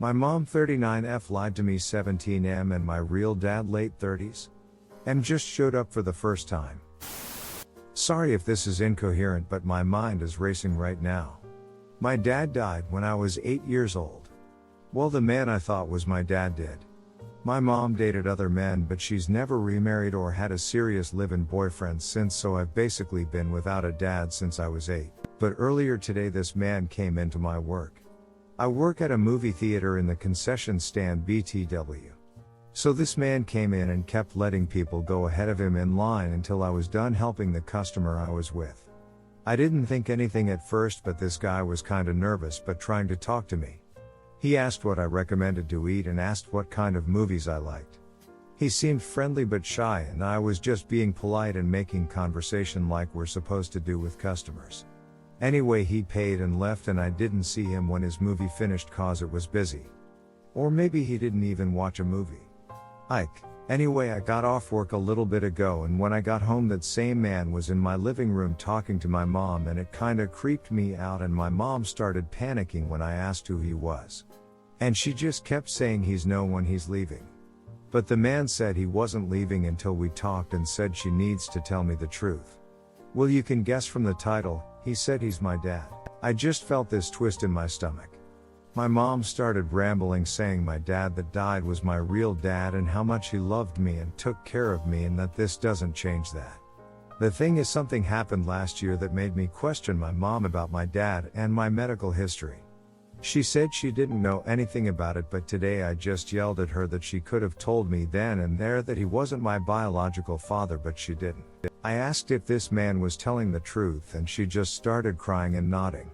My mom 39F lied to me 17M and my real dad late 30s. M just showed up for the first time. Sorry if this is incoherent, but my mind is racing right now. My dad died when I was 8 years old. Well, the man I thought was my dad did. My mom dated other men, but she's never remarried or had a serious live-in boyfriend since, so I've basically been without a dad since I was 8. But earlier today this man came into my work. I work at a movie theater in the concession stand BTW. So this man came in and kept letting people go ahead of him in line until I was done helping the customer I was with. I didn't think anything at first, but this guy was kinda nervous but trying to talk to me. He asked what I recommended to eat and asked what kind of movies I liked. He seemed friendly but shy, and I was just being polite and making conversation like we're supposed to do with customers. Anyway, he paid and left, and I didn't see him when his movie finished cause it was busy. Or maybe he didn't even watch a movie. Anyway, I got off work a little bit ago, and when I got home that same man was in my living room talking to my mom, and it kinda creeped me out, and my mom started panicking when I asked who he was. And she just kept saying he's no one, he's leaving. But the man said he wasn't leaving until we talked and said she needs to tell me the truth. Well, you can guess from the title, he said he's my dad. I just felt this twist in my stomach. My mom started rambling saying my dad that died was my real dad and how much he loved me and took care of me and that this doesn't change that. The thing is, something happened last year that made me question my mom about my dad and my medical history. She said she didn't know anything about it, but today I just yelled at her that she could have told me then and there that he wasn't my biological father, but she didn't. I asked if this man was telling the truth and she just started crying and nodding.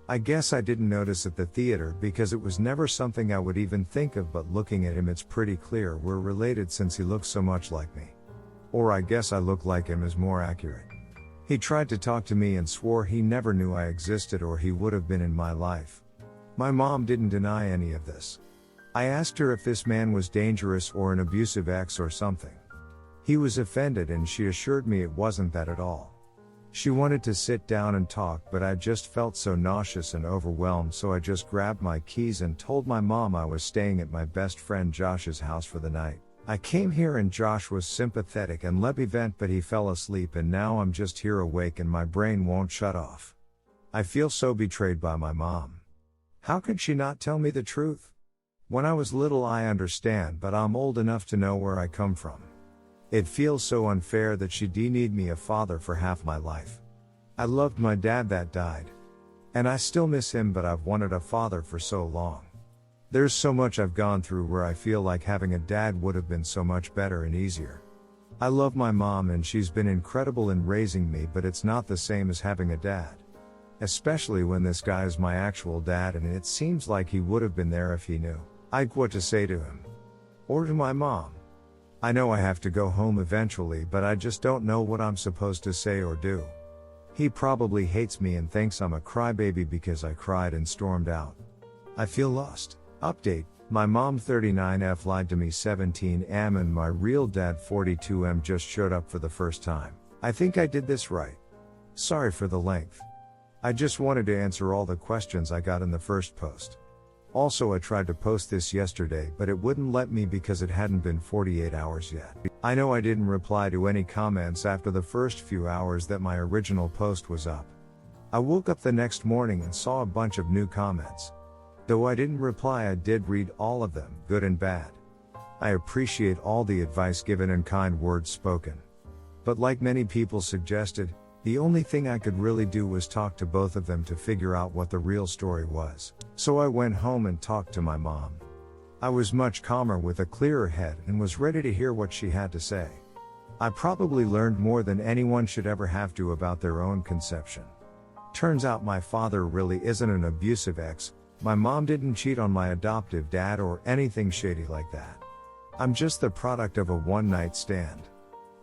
I guess I didn't notice at the theater because it was never something I would even think of, but looking at him it's pretty clear we're related since he looks so much like me. Or I guess I look like him is more accurate. He tried to talk to me and swore he never knew I existed or he would have been in my life. My mom didn't deny any of this. I asked her if this man was dangerous or an abusive ex or something. He was offended and she assured me it wasn't that at all. She wanted to sit down and talk, but I just felt so nauseous and overwhelmed, so I just grabbed my keys and told my mom I was staying at my best friend Josh's house for the night. I came here and Josh was sympathetic and let me vent, but he fell asleep and now I'm just here awake and my brain won't shut off. I feel so betrayed by my mom. How could she not tell me the truth? When I was little I understand, but I'm old enough to know where I come from. It feels so unfair that she denied me a father for half my life. I loved my dad that died. And I still miss him, but I've wanted a father for so long. There's so much I've gone through where I feel like having a dad would have been so much better and easier. I love my mom and she's been incredible in raising me, but it's not the same as having a dad. Especially when this guy is my actual dad and it seems like he would have been there if he knew. I'd what to say to him. Or to my mom. I know I have to go home eventually, but I just don't know what I'm supposed to say or do. He probably hates me and thinks I'm a crybaby because I cried and stormed out. I feel lost. Update: my mom 39F lied to me 17M and my real dad 42M just showed up for the first time. I think I did this right. Sorry for the length. I just wanted to answer all the questions I got in the first post. Also, I tried to post this yesterday, but it wouldn't let me because it hadn't been 48 hours yet. I know I didn't reply to any comments after the first few hours that my original post was up. I woke up the next morning and saw a bunch of new comments. Though I didn't reply, I did read all of them, good and bad. I appreciate all the advice given and kind words spoken. But like many people suggested, the only thing I could really do was talk to both of them to figure out what the real story was. So I went home and talked to my mom. I was much calmer with a clearer head and was ready to hear what she had to say. I probably learned more than anyone should ever have to about their own conception. Turns out my father really isn't an abusive ex, my mom didn't cheat on my adoptive dad or anything shady like that. I'm just the product of a one-night stand.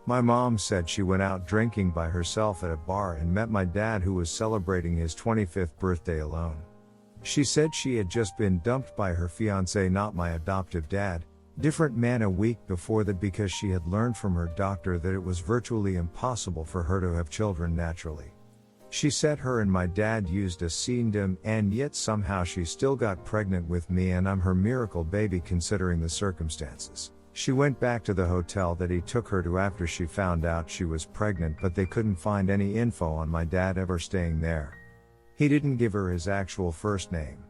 My mom said she went out drinking by herself at a bar and met my dad, who was celebrating his 25th birthday alone. She said she had just been dumped by her fiancé, not my adoptive dad, different man, a week before that because she had learned from her doctor that it was virtually impossible for her to have children naturally. She said her and my dad used a pseudonym and yet somehow she still got pregnant with me and I'm her miracle baby considering the circumstances. She went back to the hotel that he took her to after she found out she was pregnant, but they couldn't find any info on my dad ever staying there. He didn't give her his actual first name.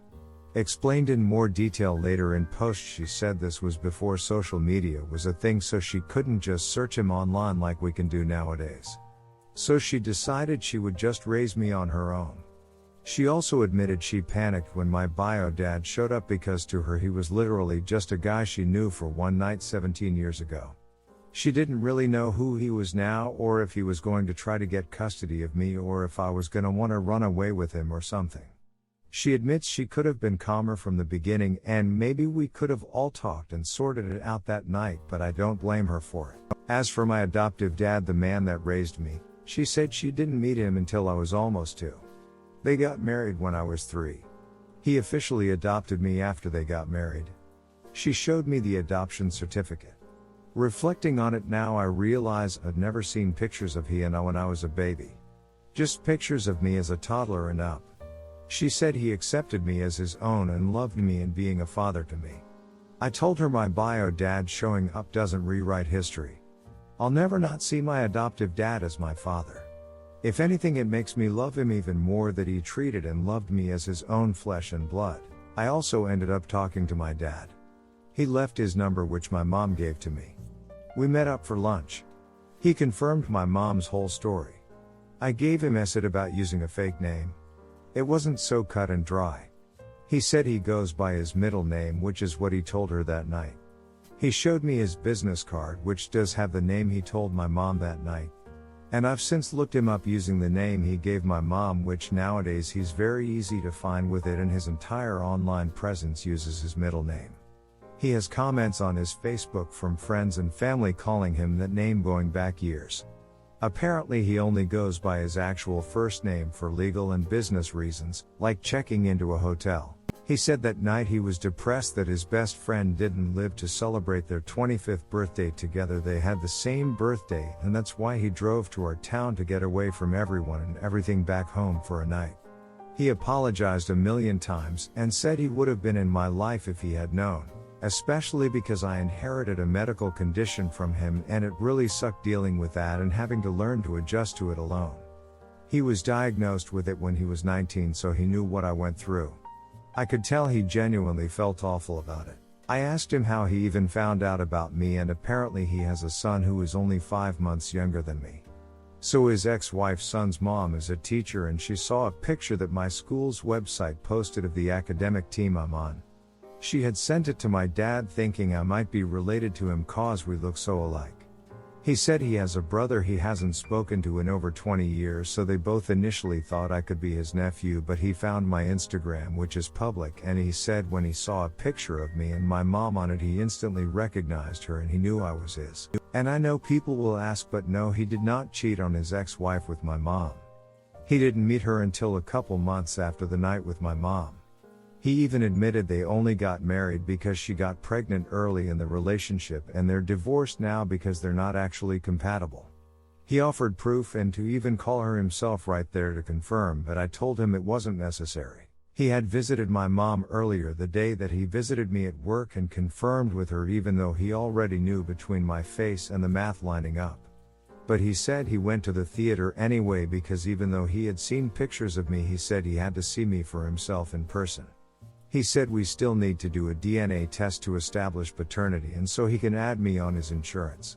Explained in more detail later in post. She said this was before social media was a thing, so she couldn't just search him online like we can do nowadays. So she decided she would just raise me on her own. She also admitted she panicked when my bio dad showed up because to her he was literally just a guy she knew for one night 17 years ago. She didn't really know who he was now, or if he was going to try to get custody of me, or if I was gonna want to run away with him or something. She admits she could have been calmer from the beginning and maybe we could have all talked and sorted it out that night, but I don't blame her for it. As for my adoptive dad, the man that raised me, she said she didn't meet him until I was almost 2. They got married when I was 3. He officially adopted me after they got married. She showed me the adoption certificate. Reflecting on it now, I realize I'd never seen pictures of he and I when I was a baby. Just pictures of me as a toddler and up. She said he accepted me as his own and loved me and being a father to me. I told her my bio dad showing up doesn't rewrite history. I'll never not see my adoptive dad as my father. If anything, it makes me love him even more that he treated and loved me as his own flesh and blood. I also ended up talking to my dad. He left his number, which my mom gave to me. We met up for lunch. He confirmed my mom's whole story. I gave him it about using a fake name. It wasn't so cut and dry. He said he goes by his middle name, which is what he told her that night. He showed me his business card, which does have the name he told my mom that night. And I've since looked him up using the name he gave my mom, which nowadays he's very easy to find with it, and his entire online presence uses his middle name. He has comments on his Facebook from friends and family calling him that name going back years. Apparently he only goes by his actual first name for legal and business reasons, like checking into a hotel. He said that night he was depressed that his best friend didn't live to celebrate their 25th birthday together. They had the same birthday, and that's why he drove to our town to get away from everyone and everything back home for a night. He apologized a million times and said he would have been in my life if he had known, especially because I inherited a medical condition from him and it really sucked dealing with that and having to learn to adjust to it alone. He was diagnosed with it when he was 19, so he knew what I went through. I could tell he genuinely felt awful about it. I asked him how he even found out about me, and apparently he has a son who is only 5 months younger than me. So his ex-wife's son's mom is a teacher, and she saw a picture that my school's website posted of the academic team I'm on. She had sent it to my dad thinking I might be related to him cause we look so alike. He said he has a brother he hasn't spoken to in over 20 years, so they both initially thought I could be his nephew, but he found my Instagram, which is public, and he said when he saw a picture of me and my mom on it, he instantly recognized her and he knew I was his. And I know people will ask, but no, he did not cheat on his ex-wife with my mom. He didn't meet her until a couple months after the night with my mom. He even admitted they only got married because she got pregnant early in the relationship, and they're divorced now because they're not actually compatible. He offered proof and to even call her himself right there to confirm, but I told him it wasn't necessary. He had visited my mom earlier the day that he visited me at work and confirmed with her, even though he already knew between my face and the math lining up. But he said he went to the theater anyway because even though he had seen pictures of me, he said he had to see me for himself in person. He said we still need to do a DNA test to establish paternity and so he can add me on his insurance.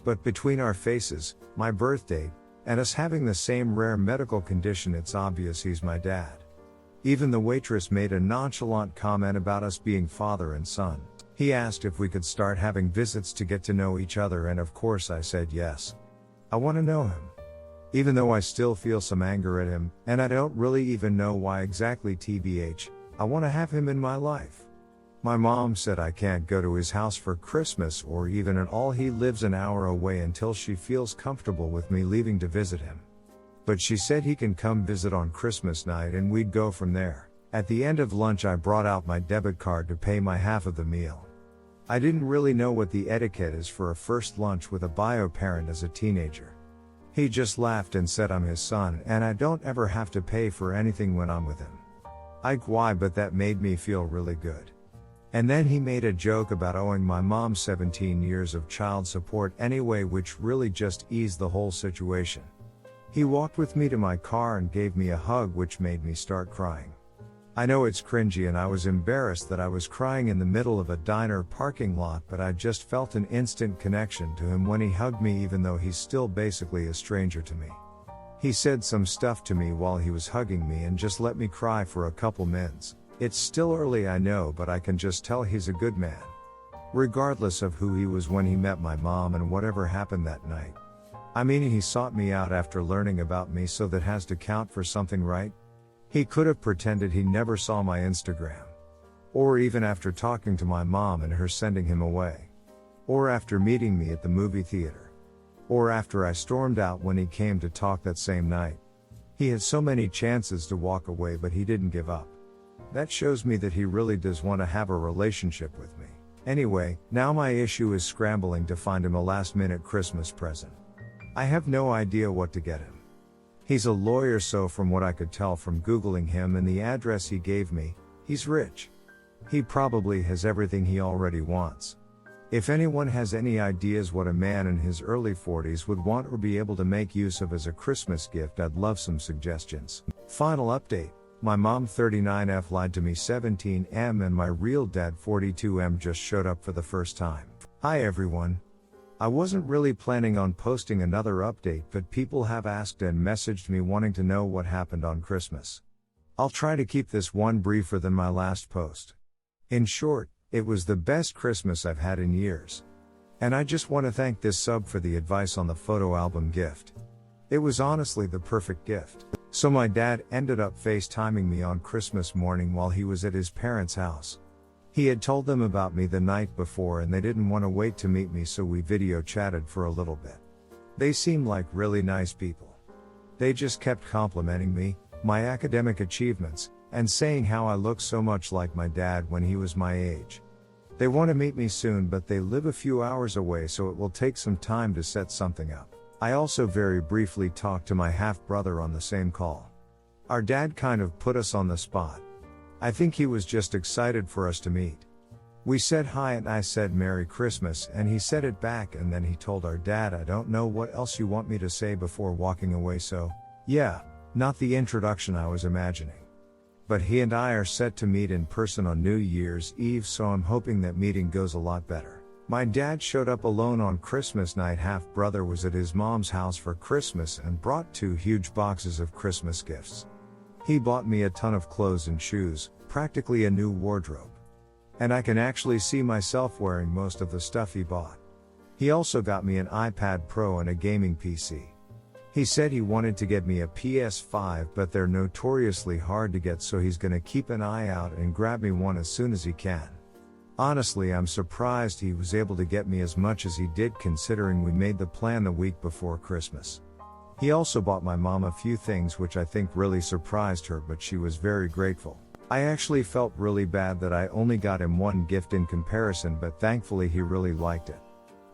But between our faces, my birth date, and us having the same rare medical condition, it's obvious he's my dad. Even the waitress made a nonchalant comment about us being father and son. He asked if we could start having visits to get to know each other, and of course I said yes. I want to know him. Even though I still feel some anger at him, and I don't really even know why exactly, tbh. I want to have him in my life. My mom said I can't go to his house for Christmas or even at all. He lives an hour away until she feels comfortable with me leaving to visit him. But she said he can come visit on Christmas night and we'd go from there. At the end of lunch I brought out my debit card to pay my half of the meal. I didn't really know what the etiquette is for a first lunch with a bio parent as a teenager. He just laughed and said I'm his son and I don't ever have to pay for anything when I'm with him. Why, but that made me feel really good. And then he made a joke about owing my mom 17 years of child support anyway, which really just eased the whole situation. He walked with me to my car and gave me a hug, which made me start crying. I know it's cringy and I was embarrassed that I was crying in the middle of a diner parking lot, but I just felt an instant connection to him when he hugged me, even though he's still basically a stranger to me. He said some stuff to me while he was hugging me and just let me cry for a couple minutes. It's still early, I know, but I can just tell he's a good man. Regardless of who he was when he met my mom and whatever happened that night. I mean, he sought me out after learning about me, so that has to count for something, right? He could have pretended he never saw my Instagram. Or even after talking to my mom and her sending him away. Or after meeting me at the movie theater. Or after I stormed out when he came to talk that same night. He had so many chances to walk away, but he didn't give up. That shows me that he really does want to have a relationship with me. Anyway, now my issue is scrambling to find him a last-minute Christmas present. I have no idea what to get him. He's a lawyer, so from what I could tell from Googling him and the address he gave me, he's rich. He probably has everything he already wants. If anyone has any ideas what a man in his early 40s would want or be able to make use of as a Christmas gift, I'd love some suggestions. Final update. My mom 39F lied to me 17M and my real dad 42M just showed up for the first time. Hi everyone. I wasn't really planning on posting another update, but people have asked and messaged me wanting to know what happened on Christmas. I'll try to keep this one briefer than my last post. In short, it was the best Christmas I've had in years. And I just want to thank this sub for the advice on the photo album gift. It was honestly the perfect gift. So my dad ended up FaceTiming me on Christmas morning while he was at his parents' house. He had told them about me the night before and they didn't want to wait to meet me, so we video chatted for a little bit. They seemed like really nice people. They just kept complimenting me, my academic achievements, and saying how I look so much like my dad when he was my age. They want to meet me soon, but they live a few hours away, so it will take some time to set something up. I also very briefly talked to my half-brother on the same call. Our dad kind of put us on the spot. I think he was just excited for us to meet. We said hi and I said Merry Christmas and he said it back, and then he told our dad, I don't know what else you want me to say before walking away, so, yeah, not the introduction I was imagining. But he and I are set to meet in person on New Year's Eve, so I'm hoping that meeting goes a lot better. My dad showed up alone on Christmas night. Half-brother was at his mom's house for Christmas and brought 2 huge boxes of Christmas gifts. He bought me a ton of clothes and shoes, practically a new wardrobe. And I can actually see myself wearing most of the stuff he bought. He also got me an iPad Pro and a gaming PC. He said he wanted to get me a PS5, but they're notoriously hard to get, so he's gonna keep an eye out and grab me one as soon as he can. Honestly, I'm surprised he was able to get me as much as he did, considering we made the plan the week before Christmas. He also bought my mom a few things which I think really surprised her, but she was very grateful. I actually felt really bad that I only got him one gift in comparison, but thankfully he really liked it.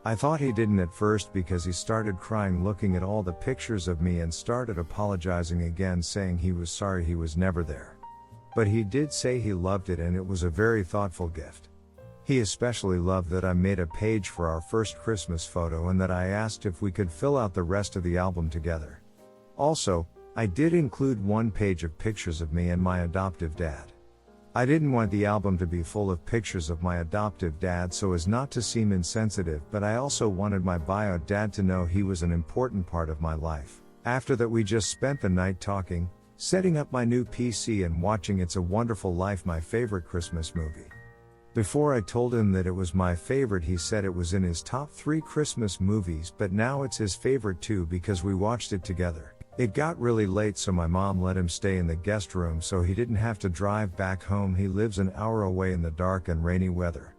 I thought he didn't at first because he started crying looking at all the pictures of me and started apologizing again, saying he was sorry he was never there. But he did say he loved it and it was a very thoughtful gift. He especially loved that I made a page for our first Christmas photo and that I asked if we could fill out the rest of the album together. Also, I did include one page of pictures of me and my adoptive dad. I didn't want the album to be full of pictures of my adoptive dad so as not to seem insensitive, but I also wanted my bio dad to know he was an important part of my life. After that, we just spent the night talking, setting up my new PC and watching It's a Wonderful Life, my favorite Christmas movie. Before I told him that it was my favorite, he said it was in his top 3 Christmas movies, but now it's his favorite too because we watched it together. It got really late, so my mom let him stay in the guest room so he didn't have to drive back home. He lives an hour away in the dark and rainy weather.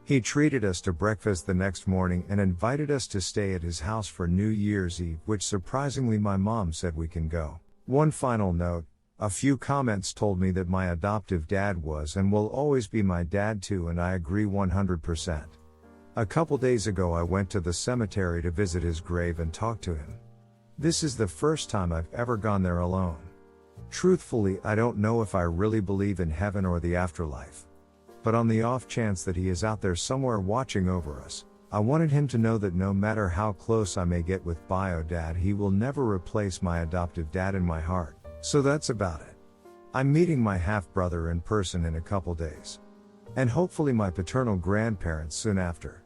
He treated us to breakfast the next morning and invited us to stay at his house for New Year's Eve, which surprisingly my mom said we can go. One final note. A few comments told me that my adoptive dad was and will always be my dad too, and I agree 100%. A couple days ago I went to the cemetery to visit his grave and talk to him. This is the first time I've ever gone there alone. Truthfully, I don't know if I really believe in heaven or the afterlife. But on the off chance that he is out there somewhere watching over us, I wanted him to know that no matter how close I may get with bio dad, he will never replace my adoptive dad in my heart. So that's about it. I'm meeting my half-brother in person in a couple days. And hopefully my paternal grandparents soon after.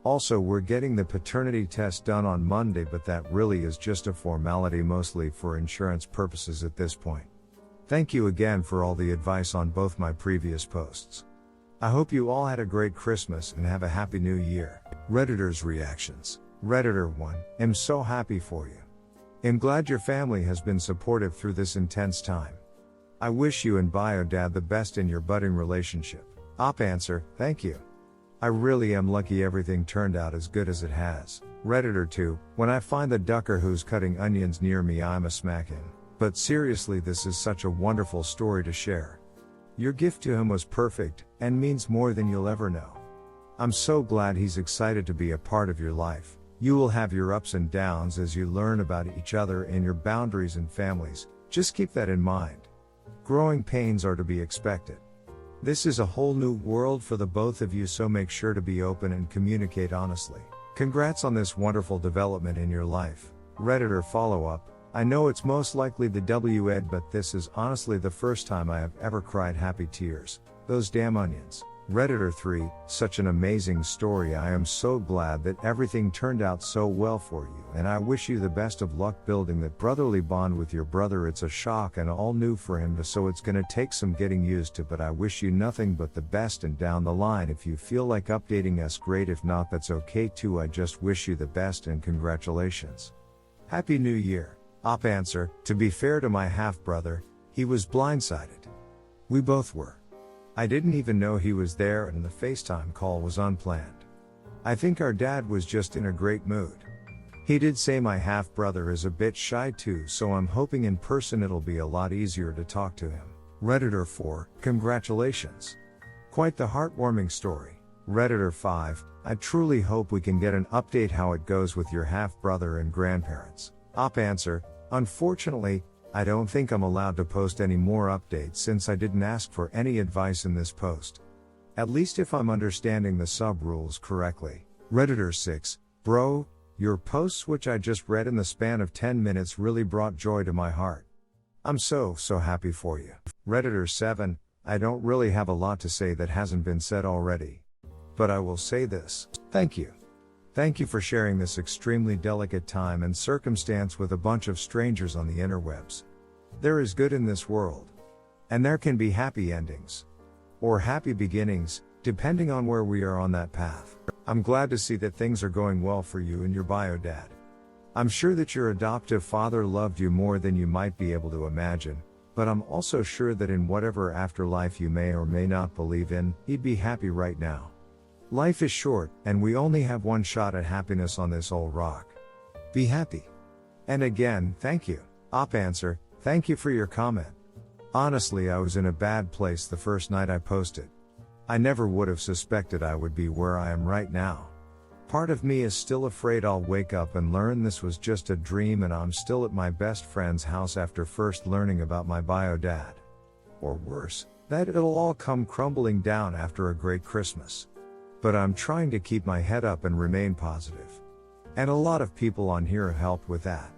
Also, we're getting the paternity test done on Monday, but that really is just a formality, mostly for insurance purposes at this point. Thank you again for all the advice on both my previous posts. I hope you all had a great Christmas and have a happy new year. Redditor's reactions. Redditor 1, am so happy for you. I'm glad your family has been supportive through this intense time. I wish you and bio dad the best in your budding relationship. Op answer, thank you. I really am lucky everything turned out as good as it has. Redditor 2, when I find the ducker who's cutting onions near me, I'm a smack him. But seriously, this is such a wonderful story to share. Your gift to him was perfect, and means more than you'll ever know. I'm so glad he's excited to be a part of your life. You will have your ups and downs as you learn about each other and your boundaries and families, just keep that in mind. Growing pains are to be expected. This is a whole new world for the both of you, so make sure to be open and communicate honestly. Congrats on this wonderful development in your life. Redditor follow-up, I know it's most likely the W-Ed, but this is honestly the first time I have ever cried happy tears. Those damn onions. Redditor 3, such an amazing story. I am so glad that everything turned out so well for you, and I wish you the best of luck building that brotherly bond with your brother. It's a shock and all new for him, so it's gonna take some getting used to, but I wish you nothing but the best, and down the line if you feel like updating us, great. If not, that's okay too. I just wish you the best and congratulations. Happy New Year. Op answer, to be fair to my half-brother, he was blindsided. We both were. I didn't even know he was there, and the FaceTime call was unplanned. I think our dad was just in a great mood. He did say my half-brother is a bit shy too, so I'm hoping in person it'll be a lot easier to talk to him. Redditor 4, congratulations. Quite the heartwarming story. Redditor 5, I truly hope we can get an update how it goes with your half-brother and grandparents. Op answer, unfortunately, I don't think I'm allowed to post any more updates since I didn't ask for any advice in this post. At least if I'm understanding the sub-rules correctly. Redditor 6, bro, your posts which I just read in the span of 10 minutes really brought joy to my heart. I'm so happy for you. Redditor 7, I don't really have a lot to say that hasn't been said already. But I will say this, thank you. Thank you for sharing this extremely delicate time and circumstance with a bunch of strangers on the interwebs. There is good in this world. And there can be happy endings. Or happy beginnings, depending on where we are on that path. I'm glad to see that things are going well for you and your bio dad. I'm sure that your adoptive father loved you more than you might be able to imagine, but I'm also sure that in whatever afterlife you may or may not believe in, he'd be happy right now. Life is short, and we only have one shot at happiness on this old rock. Be happy. And again, thank you. Op answer, thank you for your comment. Honestly, I was in a bad place the first night I posted. I never would have suspected I would be where I am right now. Part of me is still afraid I'll wake up and learn this was just a dream and I'm still at my best friend's house after first learning about my bio dad. Or worse, that it'll all come crumbling down after a great Christmas. But I'm trying to keep my head up and remain positive. And a lot of people on here have helped with that.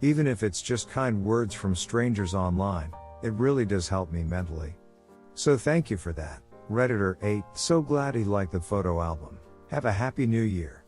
Even if it's just kind words from strangers online, it really does help me mentally. So thank you for that. Redditor 8, so glad he liked the photo album. Have a happy new year.